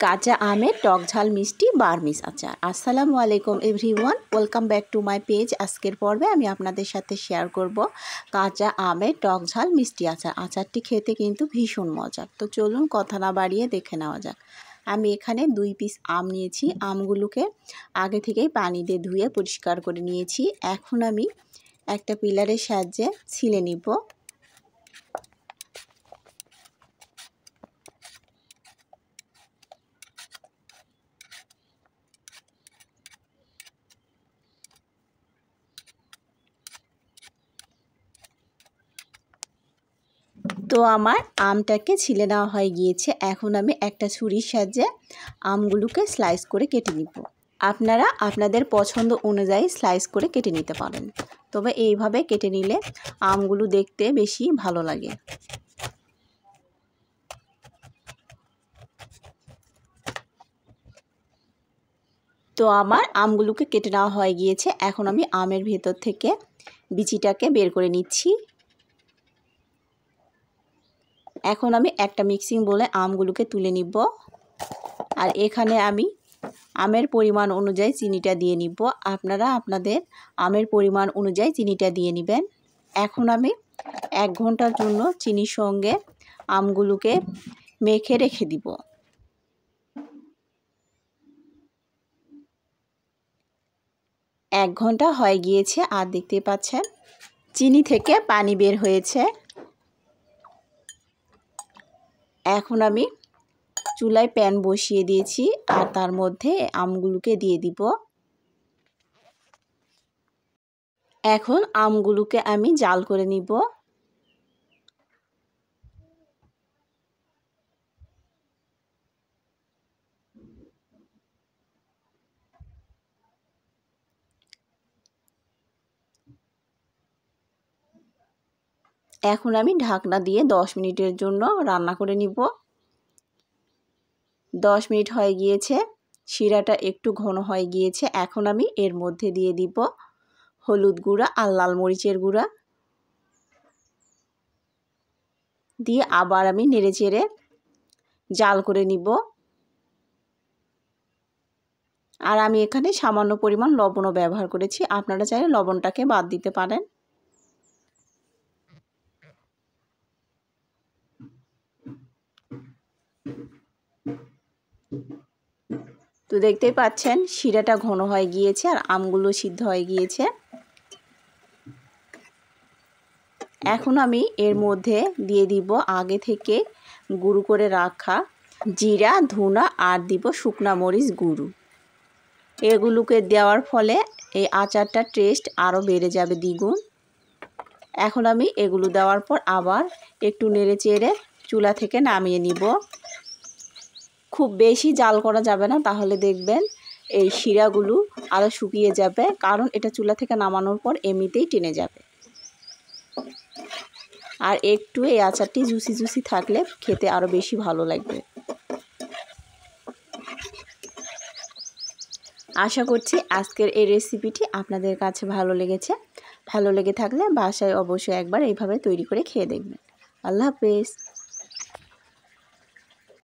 কাঁচা আমের টক ঝাল মিষ্টি বার্মিজ আচার। আসসালামু আলাইকুম everyone, welcome back to my page. আজকের পর্বে আমি আপনাদের সাথে শেয়ার করব কাঁচা আমের টক ঝাল মিষ্টি আচার। আচারটি খেতে কিন্তু ভীষণ মজার। তো চলুন কথা না বাড়িয়ে দেখে নেওয়া যাক। আমি এখানে 2 পিস আম নিয়েছি। আমগুলোকে আগে থেকেই পানি দিয়ে ধুয়ে পরিষ্কার করে নিয়েছি। এখন আমি একটা পিলারের সাহায্যে ছিলে নিব। তো আমার আমটাকে ছিলে নেওয়া হয়ে গিয়েছে। এখন আমি একটা ছুরির সাহায্যে আমগুলোকে স্লাইস করে কেটে নিব। আপনারা আপনাদের পছন্দ অনুযায়ী স্লাইস করে কেটে নিতে পারেন, তবে এইভাবে কেটে নিলে আমগুলো দেখতে বেশি ভালো লাগে। তো আমার আমগুলোকে কেটে নেওয়া হয়ে গিয়েছে। এখন আমি আমের ভেতর থেকে বিচিটাকে বের করে নিচ্ছি। এখন আমি একটা মিক্সিং বলে আমগুলোকে তুলে নিব। আর এখানে আমি আমের পরিমাণ অনুযায়ী চিনিটা দিয়ে নিব। আপনারা আপনাদের আমের পরিমাণ অনুযায়ী চিনিটা দিয়ে নেবেন। এখন আমি 1 ঘন্টার জন্য চিনির সঙ্গে আমগুলোকে মেখে রেখে দিব। এক ঘন্টা হয়ে গিয়েছে, আর দেখতে পাচ্ছেন চিনি থেকে পানি বের হয়েছে। এখন আমি চুলায় প্যান বসিয়ে দিয়েছি, আর তার মধ্যে আমগুলোকে দিয়ে দিব। এখন আমগুলোকে আমি জাল করে নিব। এখন আমি ঢাকনা দিয়ে 10 মিনিটের জন্য রান্না করে নিব। 10 মিনিট হয়ে গিয়েছে, শিরাটা একটু ঘন হয়ে গিয়েছে। এখন আমি এর মধ্যে দিয়ে দিব হলুদ গুঁড়া আর লাল মরিচের গুঁড়া দিয়ে আবার আমি নেড়েচেড়ে জাল করে নিব। আর আমি এখানে সামান্য পরিমাণ লবণও ব্যবহার করেছি, আপনারা চাইলে লবণটাকে বাদ দিতে পারেন। তো দেখতেই পাচ্ছেন শিরাটা ঘন হয়ে গিয়েছে আর আমগুলো সিদ্ধ হয়ে গিয়েছে। এখন আমি এর মধ্যে দিয়ে দিব আগে থেকে গুঁড়ো করে রাখা জিরা, ধনা আর দিব শুকনা মরিচ গুঁড়ো। এগুলোকে দেওয়ার ফলে এই আচারটার টেস্ট আরও বেড়ে যাবে দ্বিগুণ। এখন আমি এগুলো দেওয়ার পর আবার একটু নেড়েচেড়ে চুলা থেকে নামিয়ে নিব। খুব বেশি জাল করা যাবে না, তাহলে দেখবেন এই শিরাগুলো আরও শুকিয়ে যাবে, কারণ এটা চুলা থেকে নামানোর পর এমনিতেই টেনে যাবে। আর একটু এই আচারটি জুসি জুসি থাকলে খেতে আরও বেশি ভালো লাগবে। আশা করছি আজকের এই রেসিপিটি আপনাদের কাছে ভালো লেগেছে। ভালো লেগে থাকলে বাসায় অবশ্যই একবার এইভাবে তৈরি করে খেয়ে দেখবেন। আল্লাহ হাফেজ।